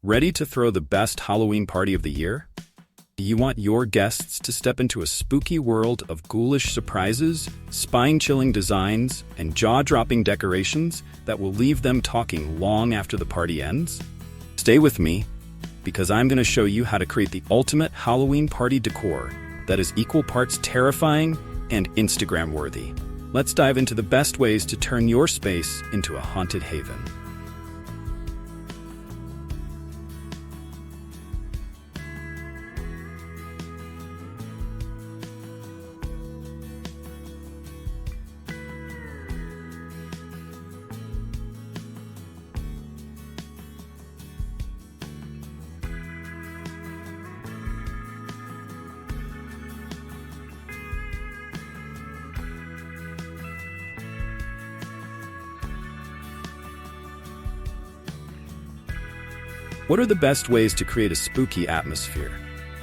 Ready to throw the best Halloween party of the year? Do you want your guests to step into a spooky world of ghoulish surprises, spine-chilling designs, and jaw-dropping decorations that will leave them talking long after the party ends? Stay with me, because I'm going to show you how to create the ultimate Halloween party decor that is equal parts terrifying and Instagram-worthy. Let's dive into the best ways to turn your space into a haunted haven. What are the best ways to create a spooky atmosphere?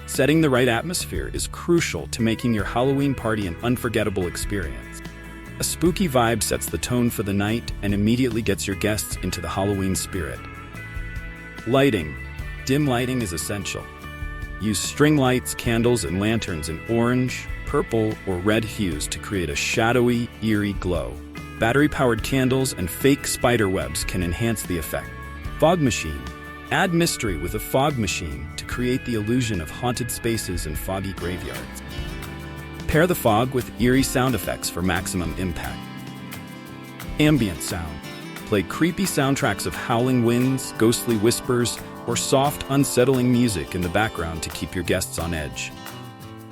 Setting the right atmosphere is crucial to making your Halloween party an unforgettable experience. A spooky vibe sets the tone for the night and immediately gets your guests into the Halloween spirit. Lighting. Dim lighting is essential. Use string lights, candles, and lanterns in orange, purple, or red hues to create a shadowy, eerie glow. Battery-powered candles and fake spider webs can enhance the effect. Fog machine. Add mystery with a fog machine to create the illusion of haunted spaces and foggy graveyards. Pair the fog with eerie sound effects for maximum impact. Ambient sound. Play creepy soundtracks of howling winds, ghostly whispers, or soft, unsettling music in the background to keep your guests on edge.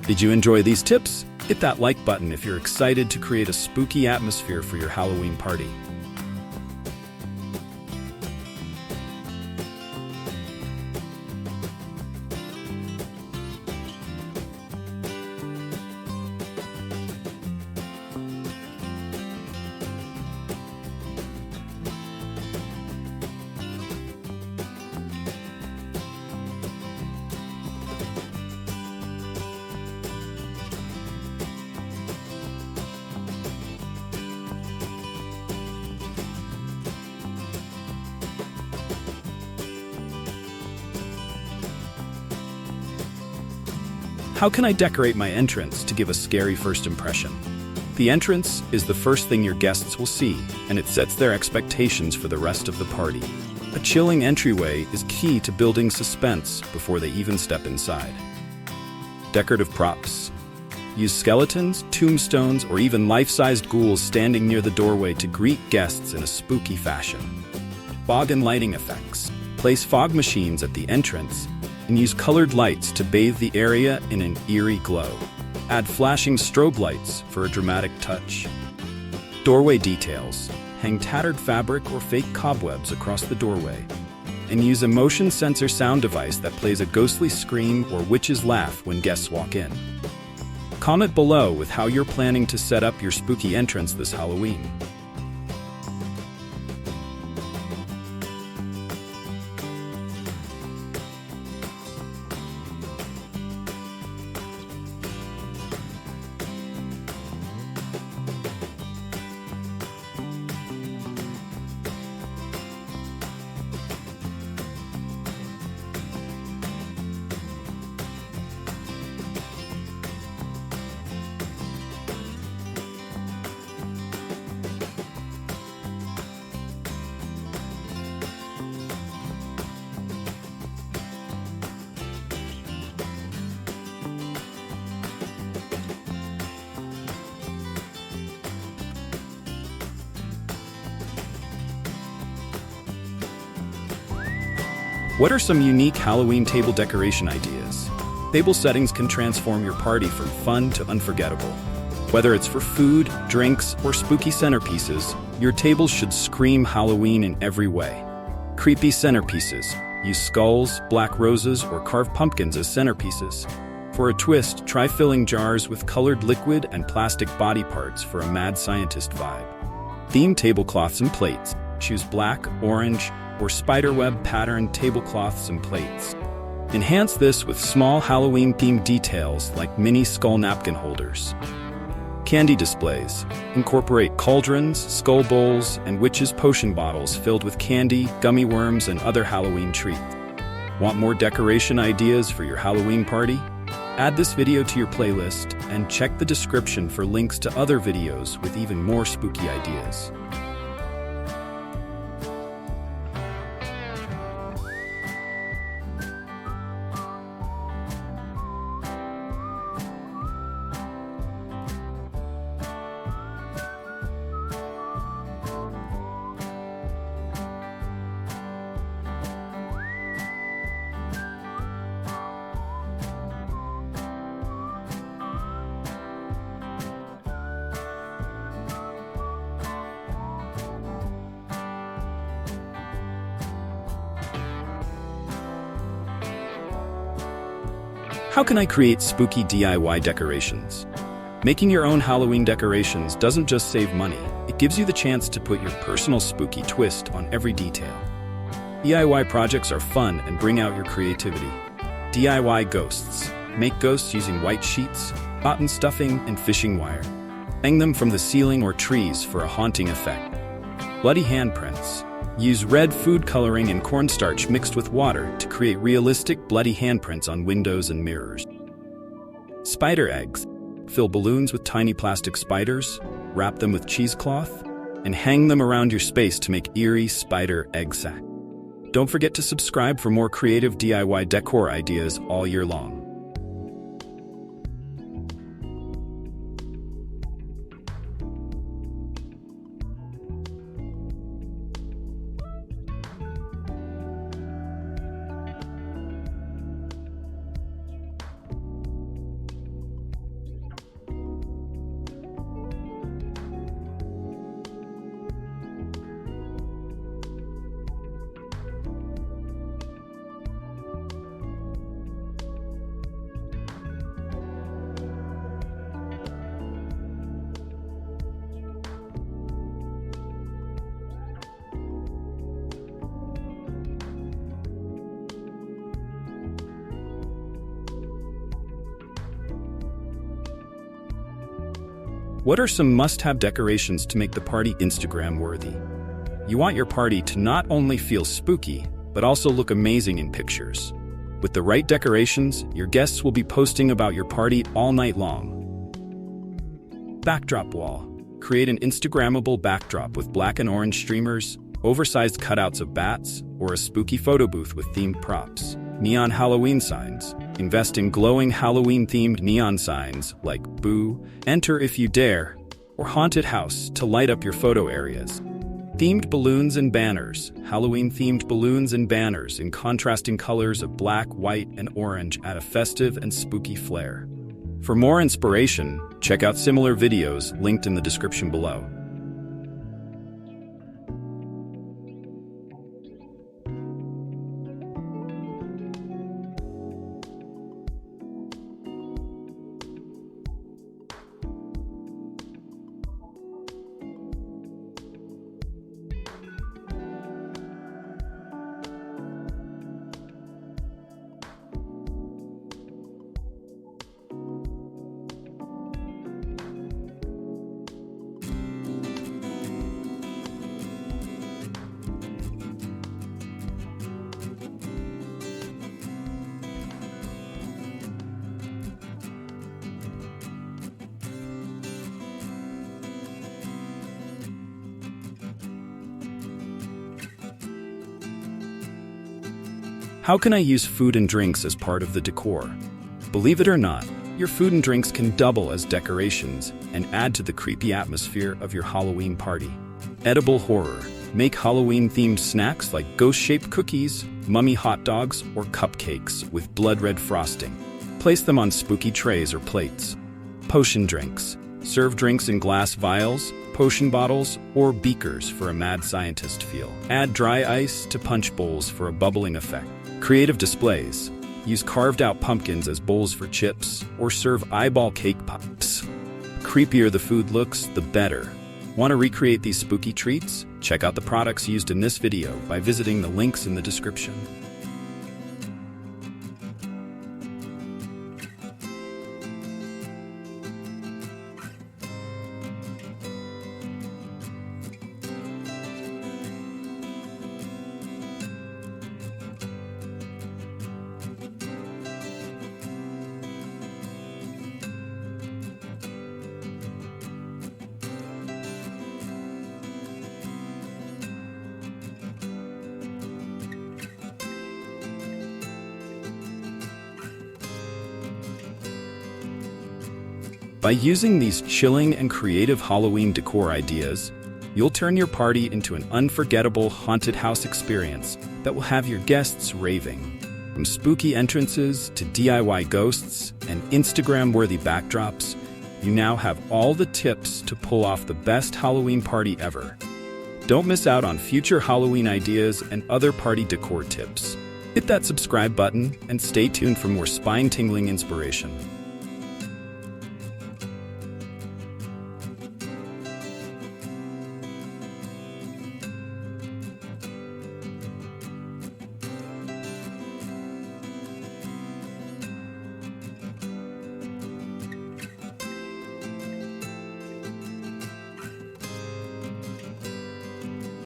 Did you enjoy these tips? Hit that like button if you're excited to create a spooky atmosphere for your Halloween party. How can I decorate my entrance to give a scary first impression? The entrance is the first thing your guests will see, and it sets their expectations for the rest of the party. A chilling entryway is key to building suspense before they even step inside. Decorative props. Use skeletons, tombstones, or even life-sized ghouls standing near the doorway to greet guests in a spooky fashion. Fog and lighting effects. Place fog machines at the entrance and use colored lights to bathe the area in an eerie glow. Add flashing strobe lights for a dramatic touch. Doorway details. Hang tattered fabric or fake cobwebs across the doorway. And use a motion sensor sound device that plays a ghostly scream or witch's laugh when guests walk in. Comment below with how you're planning to set up your spooky entrance this Halloween. What are some unique Halloween table decoration ideas? Table settings can transform your party from fun to unforgettable. Whether it's for food, drinks, or spooky centerpieces, your tables should scream Halloween in every way. Creepy centerpieces. Use skulls, black roses, or carved pumpkins as centerpieces. For a twist, try filling jars with colored liquid and plastic body parts for a mad scientist vibe. Themed tablecloths and plates. Choose black, orange, or spiderweb patterned tablecloths and plates. Enhance this with small Halloween-themed details like mini skull napkin holders. Candy displays. Incorporate cauldrons, skull bowls, and witches' potion bottles filled with candy, gummy worms, and other Halloween treats. Want more decoration ideas for your Halloween party? Add this video to your playlist and check the description for links to other videos with even more spooky ideas. How can I create spooky DIY decorations? Making your own Halloween decorations doesn't just save money, it gives you the chance to put your personal spooky twist on every detail. DIY projects are fun and bring out your creativity. DIY ghosts. Make ghosts using white sheets, cotton stuffing, and fishing wire. Hang them from the ceiling or trees for a haunting effect. Bloody handprints. Use red food coloring and cornstarch mixed with water to create realistic bloody handprints on windows and mirrors. Spider eggs. Fill balloons with tiny plastic spiders, wrap them with cheesecloth, and hang them around your space to make eerie spider egg sack. Don't forget to subscribe for more creative DIY decor ideas all year long. What are some must-have decorations to make the party Instagram-worthy? You want your party to not only feel spooky, but also look amazing in pictures. With the right decorations, your guests will be posting about your party all night long. Backdrop wall. Create an Instagrammable backdrop with black and orange streamers, oversized cutouts of bats, or a spooky photo booth with themed props. Neon Halloween signs. Invest in glowing Halloween-themed neon signs like Boo, Enter If You Dare, or Haunted House to light up your photo areas. Themed balloons and banners. Halloween-themed balloons and banners in contrasting colors of black, white, and orange add a festive and spooky flair. For more inspiration, check out similar videos linked in the description below. How can I use food and drinks as part of the decor? Believe it or not, your food and drinks can double as decorations and add to the creepy atmosphere of your Halloween party. Edible horror. Make Halloween-themed snacks like ghost-shaped cookies, mummy hot dogs, or cupcakes with blood-red frosting. Place them on spooky trays or plates. Potion drinks. Serve drinks in glass vials, potion bottles, or beakers for a mad scientist feel. Add dry ice to punch bowls for a bubbling effect. Creative displays. Use carved-out pumpkins as bowls for chips, or serve eyeball cake pops. Creepier the food looks, the better. Want to recreate these spooky treats? Check out the products used in this video by visiting the links in the description. By using these chilling and creative Halloween decor ideas, you'll turn your party into an unforgettable haunted house experience that will have your guests raving. From spooky entrances to DIY ghosts and Instagram-worthy backdrops, you now have all the tips to pull off the best Halloween party ever. Don't miss out on future Halloween ideas and other party decor tips. Hit that subscribe button and stay tuned for more spine-tingling inspiration.